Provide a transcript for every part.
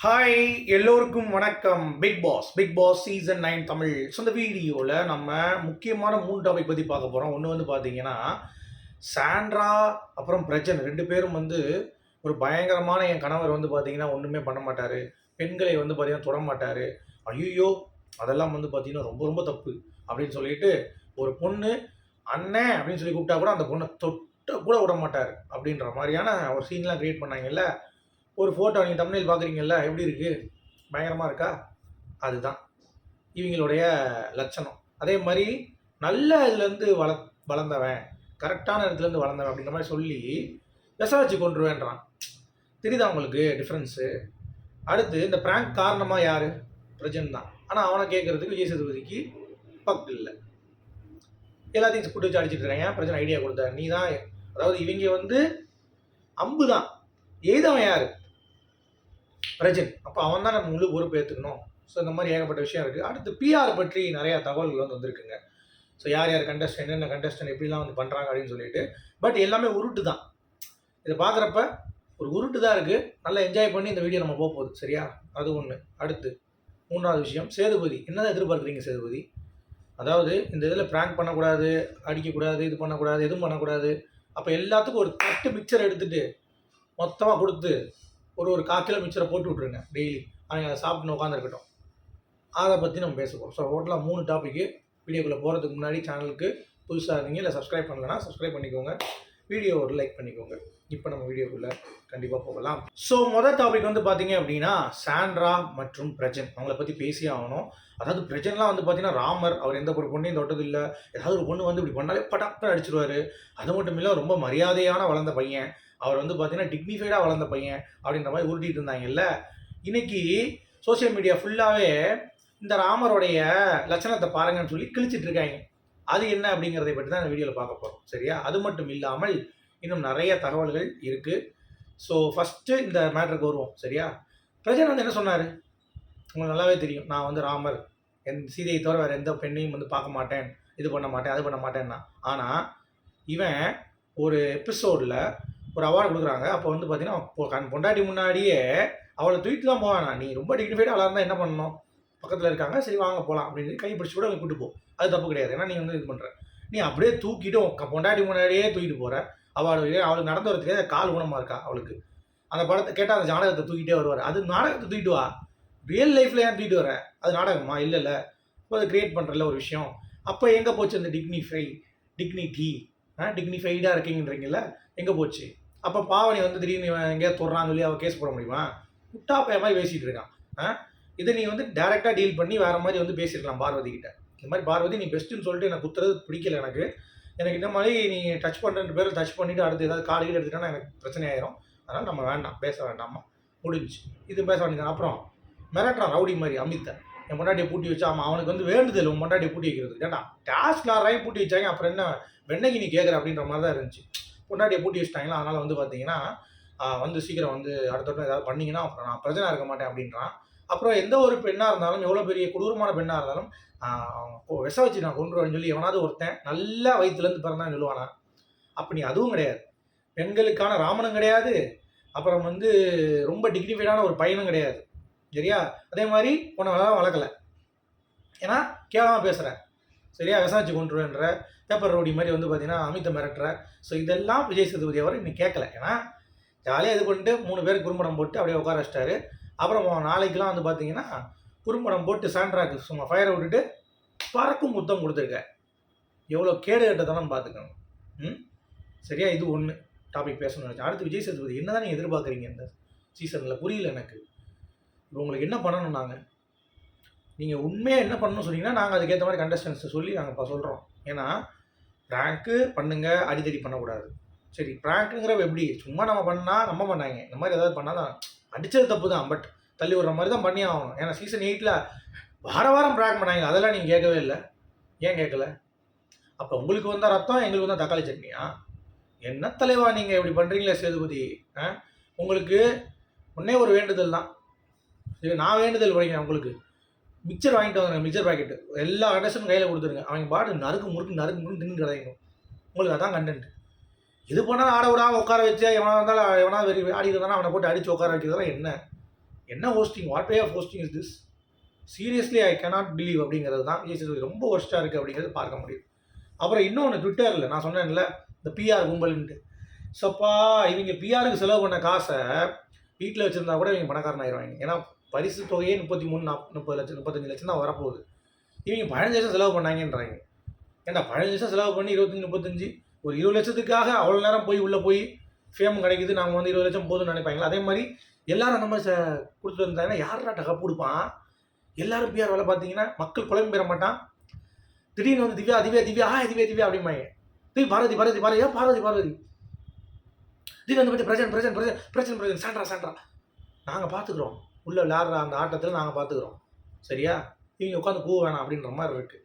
Hi, எல்லோருக்கும் வணக்கம். Bigg Boss season 9 Tamil. So இந்த வீடியோவில் நம்ம முக்கியமான 3 டாபிக் பற்றி பார்க்க போகிறோம். ஒன்று வந்து பார்த்தீங்கன்னா, சாண்ட்ரா அப்புறம் பிரஜன் 2 பேரும் வந்து ஒரு பயங்கரமான என் கணவர் வந்து பார்த்தீங்கன்னா ஒன்றுமே பண்ண மாட்டார், பெண்களை வந்து பார்த்தீங்கன்னா தொட மாட்டார், ஐயோ அதெல்லாம் வந்து பார்த்தீங்கன்னா ரொம்ப ரொம்ப தப்பு அப்படின்னு சொல்லிட்டு ஒரு பொண்ணு அண்ணன் அப்படின்னு சொல்லி கூப்பிட்டா கூட அந்த பொண்ணை தொட்ட கூட விட மாட்டார் அப்படின்ற மாதிரியான ஒரு சீன்லாம் கிரியேட் பண்ணாங்கல்ல. ஒரு ஃபோட்டோ நீங்கள் தம்ப்நெயில் பார்க்குறீங்கல்ல, எப்படி இருக்குது? பயங்கரமாக இருக்கா? அதுதான் இவங்களுடைய லட்சணம். அதே மாதிரி நல்ல இதுலேருந்து வளர்ந்தவன், கரெக்டான இடத்துலேருந்து வளர்ந்தவன் அப்படின்ற மாதிரி சொல்லி விஷ வச்சு கொண்டுருவேன்றான். தெரியுதா உங்களுக்கு டிஃப்ரென்ஸு? அடுத்து இந்த ப்ராங்க் காரணமாக யார்? பிரஜன் தான். ஆனால் அவனை கேட்குறதுக்கு விஜய் சேதுபதிக்கு பக்கு இல்லை. எல்லாத்தையும் கூட்டு வச்சு அடிச்சுட்டு இருக்காங்க. பிரஜன் ஐடியா கொடுத்தாரு, நீ தான். அதாவது இவங்க வந்து அம்பு தான். எய்தவன் யார்? பிரஜன். அப்போ அவன் தான் நம்ம முழு பொறுப்பு ஏற்றுக்கணும். ஸோ இந்த மாதிரி ஏகப்பட்ட விஷயம் இருக்குது. அடுத்து பிஆர் பற்றி நிறையா தகவல்கள் வந்து வந்திருக்குங்க. ஸோ யார் யார் கண்டஸ்டன், என்னென்ன கண்டஸ்டன் எப்படிலாம் வந்து பண்ணுறாங்க அப்படின்னு சொல்லிட்டு. பட் எல்லாமே உருட்டு தான். இதை பார்க்குறப்ப ஒரு உருட்டு தான் இருக்குது. நல்லா என்ஜாய் பண்ணி இந்த வீடியோ நம்ம போக போகுது. சரியா? அது ஒன்று. அடுத்து 3வது விஷயம், சேதுபதி. என்னதான் எதிர்பார்க்குறீங்க சேதுபதி? அதாவது இந்த இதில் ப்ராங்க் பண்ணக்கூடாது, அடிக்கக்கூடாது, இது பண்ணக்கூடாது, எதுவும் பண்ணக்கூடாது. அப்போ எல்லாத்துக்கும் ஒரு தட்டு மிக்சர் எடுத்துகிட்டு மொத்தமாக கொடுத்து ஒரு 1/4 கிலோ மிக்சரை போட்டு விட்ருங்க டெய்லி. அவங்க அதை சாப்பிட்டு உட்காந்துருக்கட்டும். அதை பற்றி நம்ம பேசுவோம். ஸோ டோட்டலாக 3 டாப்பிக்கு. வீடியோக்குள்ளே போகிறதுக்கு முன்னாடி சேனலுக்கு புதுசாக இருந்தீங்க இல்லை சப்ஸ்கிரைப் பண்ணலன்னா சப்ஸ்கிரைப் பண்ணிக்கோங்க. வீடியோ ஒரு லைக் பண்ணிக்கோங்க. இப்போ நம்ம வீடியோக்குள்ளே கண்டிப்பாக போகலாம். ஸோ மொதல் டாபிக் வந்து பார்த்தீங்க அப்படின்னா, சாண்ட்ரா மற்றும் பிரஜன். அவங்கள பற்றி பேசியே ஆகணும். அதாவது பிரஜன்லாம் வந்து பார்த்தீங்கன்னா ராமர். அவர் எந்த ஒரு பொண்ணையும் தொட்டது இல்லை. ஏதாவது ஒரு பொண்ணு வந்து இப்படி பண்ணாலே பட்டாப்னு அடிச்சிருவார். அது மட்டும் இல்லை, ரொம்ப மரியாதையான வளர்ந்த பையன். அவர் வந்து பார்த்தீங்கன்னா டிக்னிஃபைடாக வளர்ந்த பையன் அப்படின்ற மாதிரி உருட்டிட்டு இருந்தாங்கல்ல. இன்னைக்கு சோசியல் மீடியா ஃபுல்லாகவே இந்த ராமருடைய லட்சணத்தை பாருங்கன்னு சொல்லி கிழிச்சிட்டு இருக்காங்க. அது என்ன அப்படிங்கிறதை பற்றி தான் இந்த வீடியோவில் பார்க்க போகிறோம். சரியா? அது மட்டும் இல்லாமல் இன்னும் நிறைய தகவல்கள் இருக்குது. ஸோ ஃபஸ்ட்டு இந்த மேட்டருக்கு வருவோம். சரியா? பிரஜன் வந்து என்ன சொன்னார்? உங்களுக்கு நல்லாவே தெரியும். நான் வந்து ராமர், என் சீதையை தவிர வேறு எந்த பெண்ணையும் வந்து பார்க்க மாட்டேன், இது பண்ண மாட்டேன், அது பண்ண மாட்டேன்னா. ஆனால் இவன் ஒரு எபிசோடில் ஒரு அவார்டு கொடுக்குறாங்க. அப்போ வந்து பார்த்தீங்கன்னா பொண்டாட்டி முன்னாடியே அவளை தூக்கிட்டு தான் போவானா, நீ ரொம்ப டிக்னிஃபைடாக அழகாக இருந்தால் என்ன பண்ணணும்? பக்கத்தில் இருக்காங்க, சரி வாங்க போகலாம் அப்படின்னு கை பிடிச்சி கூட அவங்க கூட்டு போ. அது தப்பு கிடையாது. ஏன்னா நீ வந்து இது பண்ணுற, நீ அப்படியே தூக்கிட்டு பொண்டாட்டி முன்னாடியே தூக்கிட்டு போகிற. அவார்டு அவளுக்கு நடந்து வர தெரியாது, கால் ஊனமாக இருக்கா அவளுக்கு. அந்த படத்தை கேட்டால் அந்த நாடகத்தை தூக்கிட்டே வருவார். அது நாடகத்தை தூக்கிட்டு வா, ரியல் லைஃப்பில் ஏன் தூக்கிட்டு வர? அது நாடகமா? இல்லைல்ல. இப்போ அதை க்ரியேட் பண்ணுறல ஒரு விஷயம். அப்போ எங்கே போச்சு அந்த டிக்னிட்டி? டிக்னிஃபைடாக இருக்கீங்கன்றீங்கள, எங்கே போச்சு? அப்போ பாவனி வந்து திடீர்னு எங்கேயாவது தொடுறான்னு சொல்லி அவள் கேஸ் போட முடியுமா? முட்டா பையன் மாதிரி பேசிகிட்டு இருக்கான். இதை நீ வந்து டேரெக்டாக டீல் பண்ணி வேறு மாதிரி வந்து பேசியிருக்கலாம் பார்வதி கிட்ட. இந்த மாதிரி பார்வதி நீ பெஸ்ட்டுன்னு சொல்லிட்டு எனக்கு குத்துறது பிடிக்கல. எனக்கு இந்த மாதிரி நீ டச் பண்ணுற பேர் டச் பண்ணிவிட்டு அடுத்து ஏதாவது காலையில் எடுத்துட்டா எனக்கு பிரச்சனை ஆயிரும். அதனால் நம்ம வேண்டாம், பேச வேண்டாமா, முடிஞ்சு இது பேச வேண்டியது. அப்புறம் மிரட்டுறான் ரவுடி மாதிரி அமித்தை. என் பொண்டாட்டியை பூட்டி வச்சா அவனுக்கு வந்து வேண்டுதல் உன் பொண்டாட்டியை பூட்டி வைக்கிறது. ஏன்னா டாஸ்க் ஆறாயும் பூட்டி வச்சாங்க. அப்புறம் என்ன வெண்ணைக்கு நீ கேட்குற அப்படின்ற மாதிரி தான் இருந்துச்சு. பொண்டாட்டியை பூட்டி வச்சிட்டாங்களா, அதனால் வந்து பார்த்தீங்கன்னா வந்து சீக்கிரம் வந்து அடுத்த ஏதாவது பண்ணிங்கன்னா அப்புறம் நான் பிரச்சனை இருக்க மாட்டேன் அப்படின்றான். அப்புறம் எந்த ஒரு பெண்ணாக இருந்தாலும், எவ்வளோ பெரிய கொடூரமான பெண்ணாக இருந்தாலும் விஷ வச்சு நான் கொண்டுருவேன்னு சொல்லி எவனாவது ஒருத்தன் நல்லா வயிற்றுலேருந்து பிறந்தான் சொல்லுவானா? அப்படி அதுவும் கிடையாது. பெண்களுக்கான ராமனும் கிடையாது, அப்புறம் வந்து ரொம்ப டிக்னிஃபைடான ஒரு பையனும் கிடையாது. சரியா? அதே மாதிரி உன்னை வளர்க்கலை, ஏன்னா கேவலமாக பேசுகிற. சரியா? விஷ வச்சு கொண்டுருவேன்ற பேப்பர் ரோடி மாதிரி வந்து பார்த்தீங்கன்னா அமித்தை மிரட்டுற. ஸோ இதெல்லாம் விஜய் சேதுபதி அவர் இன்னைக்கு கேட்கல. ஏன்னா ஜாலியாக இது பண்ணிட்டு 3 பேர் குறும்படம் போட்டு அப்படியே உட்கார வச்சிட்டாரு. அப்புறம் நாளைக்கெலாம் வந்து பார்த்தீங்கன்னா குறும்படம் போட்டு சாண்ட்ராக்கு சும்மா ஃபயரை விட்டுட்டு பறக்கும் முத்தம் கொடுத்துருக்க. எவ்வளோ கேடு கட்டதானு பார்த்துக்கணும். சரியா? இது ஒன்று டாபிக் பேசணும்னு நினச்சேன். அடுத்து விஜய் சேதுபதி என்ன தான் நீங்கள் எதிர்பார்க்குறீங்க இந்த சீசனில்? புரியல எனக்கு. இப்போ உங்களுக்கு என்ன பண்ணணும்? நீங்கள் உண்மையாக என்ன பண்ணணும்னு சொன்னீங்கன்னா நாங்கள் அதுக்கேற்ற மாதிரி கண்டஸ்டன்ஸை சொல்லி நாங்கள் இப்போ சொல்கிறோம். ஏன்னா ப்ராங்க்கு பண்ணுங்கள், அடித்தடி பண்ணக்கூடாது. சரி, ப்ராங்க்குங்கிறப்ப எப்படி சும்மா நம்ம பண்ணால் நம்ம பண்ணாங்க, இந்த மாதிரி ஏதாவது பண்ணால் தான் அடித்தது தப்பு தான். பட் தள்ளி விடுற மாதிரி தான் பண்ணி ஆகணும். ஏன்னா சீசன் 8 வாரம் ப்ராங்க் பண்ணாங்க, அதெல்லாம் நீங்கள் கேட்கவே இல்லை. ஏன் கேட்கல? அப்போ உங்களுக்கு வந்தால் ரத்தம், எங்களுக்கு வந்தால் தக்காளி சட்னியா? என்ன தலைவா நீங்கள் இப்படி பண்ணுறீங்களே சேதுபதி? உங்களுக்கு ஒன்றே ஒரு வேண்டுதல் தான். சரி, நான் வேண்டுதல் வைக்கிறேன் உங்களுக்கு. மிக்சர் வாங்கிட்டு வாங்க, மிக்சர் பாக்கெட்டு எல்லா கண்டஸ்டனும் கையில் கொடுத்துருங்க. அவங்க பாட்டு நறுக்கு முறுக்கு தின்னு கிடைக்கணும். உங்களுக்கு அதான் கண்டென்ட். இது பண்ணால் ஆட விடாமல் உட்கார வச்சு எவனா இருந்தாலும் எவனாவது ஆடிட்டு இருந்தாலும் அவனை போட்டு அடித்து உட்கார வைக்கிறதெல்லாம் என்ன? என்ன hosting, what way of hosting is this? Seriously I cannot believe அப்படிங்கிறது தான் விஜய் சேதுபதி ரொம்ப ஒர்ஸ்ட்டாக இருக்குது அப்படிங்கிறது பார்க்க முடியும். அப்புறம் இன்னொன்று ட்விட்டரில் நான் சொன்னேன்ல, இந்த பிஆர் கும்பல்ன்ட்டு. சப்பா, இவங்க பிஆருக்கு செலவு பண்ண காசை வீட்டில் வச்சுருந்தா கூட இவங்க பணக்காரன் ஆயிடுவாங்க. ஏன்னா பரிசு தொகையே 33 40 லட்சம் 35 லட்சம் தான் வரப்போகுது. இவங்க 15 லட்சம் செலவு பண்ணாங்கன்றாங்க. ஏன்னா 15 லட்சம் செலவு பண்ணி 25 35 ஒரு 20 லட்சத்துக்காக அவ்வளோ நேரம் போய் உள்ளே போய் ஃபேம் கிடைக்குது, நாங்கள் வந்து 20 லட்சம் போதும்னு நினைப்பாங்களா? அதே மாதிரி எல்லாரும் அந்த மாதிரி கொடுத்துட்டு வந்தாங்கன்னா யாரா டகா கொடுப்பான்? எல்லாரும் பிஆர் வேலை பார்த்தீங்கன்னா மக்கள் குழம்பு பெற மாட்டான். திடீர்னு வந்து திவ்யா திவ்யா திவ்யா திவ்யா திவ்யா அப்படிம்பாங்க. பார்வதி பார்வதி பார்வதியா பார்வதி பார்வதி திடீர்னு வந்து பற்றி பிரச்சனை பிரச்சனை பிரச்சனை பிரச்சனை பிரச்சனை சாண்ட்ரா சாண்ட்ரா நாங்கள் பார்த்துக்குறோம். உள்ளே விளையாடுற அந்த ஆட்டத்தில் நாங்கள் பார்த்துக்குறோம். சரியா? இவங்க உட்காந்து கூவ வேணாம் அப்படின்ற மாதிரி இருக்குது.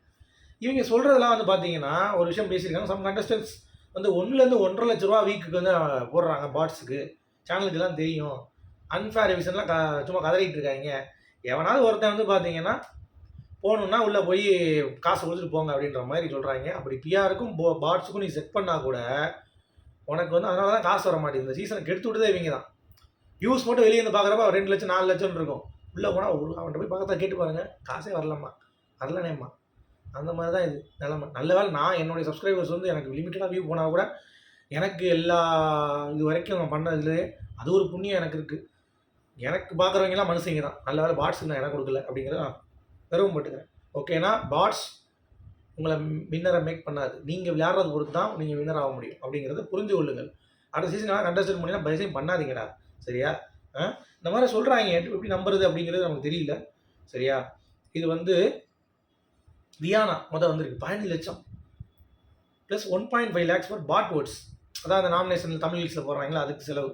இவங்க சொல்கிறதெல்லாம் வந்து பார்த்தீங்கன்னா ஒரு விஷயம் பேசியிருக்காங்க. சம் கண்டஸ்டன்ஸ் வந்து 1 to 1.5 லட்ச ரூபா வீக்குக்கு வந்து போடுறாங்க பாட்ஸுக்கு. சேனலுக்கெல்லாம் தெரியும். அன்ஃபேர் ரிவிஷன்லாம் சும்மா கதறிட்டு இருக்காங்க. எவனாவது ஒருத்தன் வந்து பார்த்தீங்கன்னா போகணுன்னா உள்ளே போய் காசு கொடுத்துட்டு போங்க அப்படின்ற மாதிரி சொல்கிறாங்க. அப்படி பிஆருக்கும் பாட்ஸுக்கும் நீ செட் பண்ணால் கூட உனக்கு வந்து அதனால தான் காசு வர மாட்டேங்குது. இந்த சீசனை கெடுத்து விட்டுதே இவங்க தான். வியூஸ் மட்டும் வெளியே வந்து பார்க்குறப்ப 2 லட்சம் 4 லட்சம் இருக்கும். உள்ளே போனால் அவன்கிட்ட போய் பக்கத்தில் கேட்டு பாருங்கள், காசே வரலம்மா, வரலனேம்மா. அந்த மாதிரி தான் இது நிலமை. நல்ல வேலை நான் என்னுடைய சப்ஸ்கிரைபர்ஸ் வந்து எனக்கு லிமிட்டடாக வியூ போனால் கூட எனக்கு எல்லா இது வரைக்கும் நான் பண்ணதுலேயே அது ஒரு புண்ணியம் எனக்கு இருக்குது. எனக்கு பார்க்குறவங்கலாம் மனுஷங்க தான். நல்ல வேலை பாட்ஸுக்கு நான் இடம் கொடுக்கல அப்படிங்கிறத நான் பெருமைப்பட்டுக்கிறேன். ஓகேனா பாட்ஸ் உங்களை வின்னரை மேக் பண்ணாது. நீங்கள் விளையாடுறது பொறுத்து தான் நீங்கள் வின்னர் ஆக முடியும் அப்படிங்கிறத புரிஞ்சு கொள்ளுங்கள். அடுத்த சீசன் கண்டஸ்டன்ட் பண்ணினா பயசையும் பண்ணாதீங்கடா. சரியா? இந்த மாதிரி சொல்கிறாங்க. எப்படி நம்புறது அப்படிங்கிறது நமக்கு தெரியல. சரியா? இது வந்து வியானா வந்திருக்கு 15 லட்சம் plus 1.5 lakhs for bot votes. அதான் அந்த நாமினேஷனில் தமிழ் லீக்ஸில் போடுறாங்களா அதுக்கு செலவு.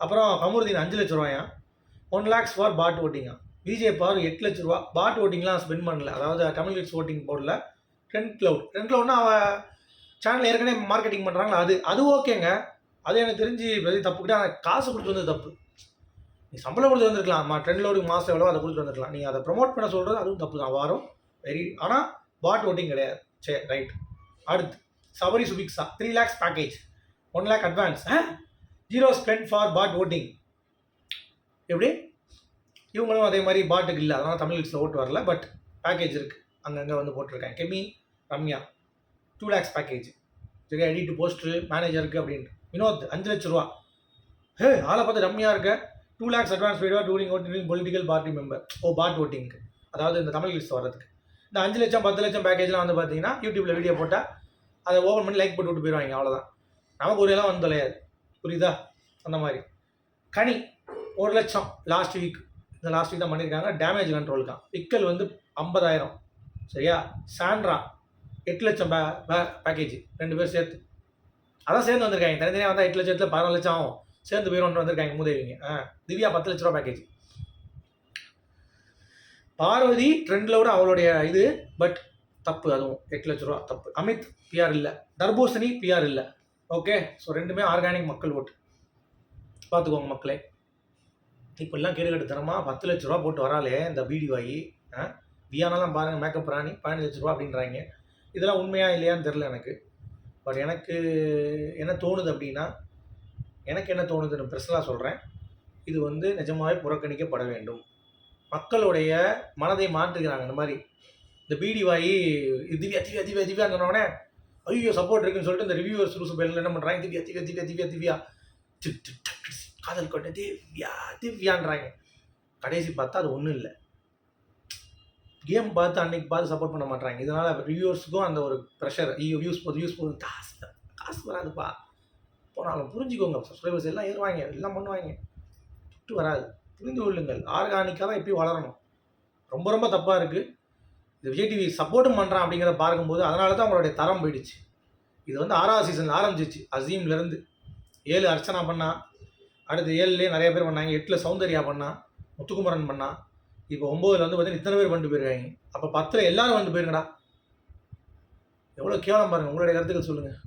அப்புறம் கமருதீன் 5 லட்ச ரூபாயா. 1 lakhs ஃபார் பாட் ஓட்டிங்கா. விஜய் பவர் 8 லட்ச ரூபா. பாட் ஓட்டிங்லாம் ஸ்பெண்ட் பண்ணல. அதாவது தமிழ் லீக்ஸ் ஓட்டிங் போடல. ட்ரெண்ட் க்ளவுட்னா அவள் சேனல் ஏற்கனவே மார்க்கெட்டிங் பண்ணுறாங்களா அது ஓகேங்க. அது எனக்கு தெரிஞ்சு தப்புக்கிட்ட காசு கொடுத்து வந்தது தப்பு. நீ சம்பளம் கொடுத்து வந்திருக்கலாம். ட்ரெண்ட் க்ளவுடுக்கு மாதம் எவ்வளோ அதை கொடுத்து வந்துருக்கலாம். நீ அதை ப்ரொமோட் பண்ண சொல்கிறது அதுவும் தப்பு தான். வாரம் ஆனால் பாட் ஓட்டிங் கிடையாது. சரி, ரைட். அடுத்து Sabari Subiksha 3 lakhs package, 1 lakh advance, 0 spend for bot voting. எப்படி? இவங்களும் அதே மாதிரி பாட்டுக்கு இல்லை, அதனால் தமிழ் லீக்ஸில் ஓட்டு வரல. பட் பேக்கேஜ் இருக்குது, அங்கங்கே வந்து போட்டிருக்காங்க. கெமி ரம்யா 2 lakhs பேக்கேஜ். சரி, எடிட் போஸ்டரு மேனேஜருக்கு அப்படின்ட்டு. வினோத் 5 லட்ச ரூபா. ஆளை பார்த்து ரம்யா இருக்க. 2 lakhs அட்வான்ஸ் பேடுவா during voting political party member. Paid ஓட்டிங்க்கு, அதாவது இந்த தமிழ் லீக்ஸ் வர்றதுக்கு. இந்த 5 லட்சம் 10 லட்சம் பேக்கேஜ்லாம் வந்து பார்த்தீங்கன்னா யூடியூப்பில் வீடியோ போட்டால் அதை ஓப்பன் பண்ணி லைக் போட்டு விட்டு போயிடுவாங்க. அவ்வளோதான். நமக்கு ஒரு எல்லாம் வந்து தொலையாது. புரியுதா? அந்த மாதிரி. கனி 1 லட்சம் லாஸ்ட் வீக் தான் பண்ணியிருக்காங்க. டேமேஜ் கண்ட்ரோலுக்கான். பிக்கல் வந்து 50,000. சரியா? சாண்ட்ரா 8 லட்சம் பேக்கேஜ். 2 பேர் சேர்த்து அதான் சேர்ந்து வந்திருக்காங்க. தனித்தனியாக வந்தால் 8 லட்சத்தில் 14 லட்சம் ஆகும். சேர்ந்து போயிடும் வந்திருக்காங்க மூதேவிங்க. திவ்யா 10 லட்ச ரூபா பேக்கேஜ். பார்வதி ட்ரெண்டில் அவளுடைய இது. பட் தப்பு, அதுவும் 8 லட்ச ரூபா தப்பு. அமித் பிஆர் இல்லை. தர்பூசணி பிஆர் இல்லை. ஓகே. ஸோ ரெண்டுமே ஆர்கானிக் மக்கள் ஓட்டு. பார்த்துக்கோங்க மக்களே. இப்போல்லாம் கேடுகட்டுத்தனமாக 10 லட்ச ரூபா போட்டு வராலே இந்த பீடி வாங்கி. வியானாலாம் பாருங்கள், மேக்கப் ராணி 15 லட்ச ரூபா அப்படின்றாங்க. இதெல்லாம் உண்மையா இல்லையான்னு தெரில எனக்கு. பட் எனக்கு என்ன தோணுது அப்படின்னா, எனக்கு என்ன தோணுதுன்னு பர்சனலாக சொல்கிறேன். இது வந்து நிஜமாகவே புறக்கணிக்கப்பட வேண்டும். மக்களுடைய மனதை மாற்றுகிறாங்க. இந்த மாதிரி இந்த பீடி வாயி திவ்யா திவ்யா திவ்யா திவ்யான்னு சொன்னோடனே ஐயோ சப்போர்ட் இருக்குன்னு சொல்லிட்டு இந்த ரிவ்யூவர்ஸ் ரூஸ் பேரில் என்ன பண்ணுறாங்க, திவ்யா திவ்யா திவ்யா திவ்யா திவ்யா காதல் கொண்ட திவ்யா திவ்யான்றாங்க. கடைசி பார்த்தா அது ஒன்றும் இல்லை. கேம் பார்த்து அன்னைக்கு பார்த்து சப்போர்ட் பண்ண மாட்டாங்க. இதனால் ரிவ்யூவர்ஸுக்கும் அந்த ஒரு ப்ரெஷர். ஐயோ வியூஸ் போகுது காசு வராதுப்பா. போனாலும் புரிஞ்சுக்கோங்க, சப்ஸ்கிரைபர்ஸ் எல்லாம் ஏறுவாங்க, எல்லாம் பண்ணுவாங்க, விட்டு வராது. புரிந்து கொள்ளுங்கள். ஆர்கானிக்காக தான் எப்பயும் வளரணும். ரொம்ப ரொம்ப தப்பாக இருக்குது. இது விஜய் டிவி சப்போர்ட்டும் பண்ணுறான் அப்படிங்கிறத பார்க்கும்போது அதனால தான் அவங்களுடைய தரம் போயிடுச்சு. இது வந்து 6வது சீசனில் ஆரம்பிச்சிச்சு. அசீம்லேருந்து 7 அர்ச்சனா பண்ணா. அடுத்து 7லேயே நிறைய பேர் பண்ணாங்க. 8ல் சௌந்தர்யா பண்ணா, முத்துக்குமரன் பண்ணா. இப்போ 9ல் வந்து பார்த்தீங்கன்னா இத்தனை பேர் பண்ணிட்டு போயிருக்காங்க. அப்போ 10ல் எல்லாரும் வந்து போயிருங்கடா. எவ்வளோ கேவலம் பாருங்கள். உங்களுடைய கருத்துக்கள் சொல்லுங்கள்.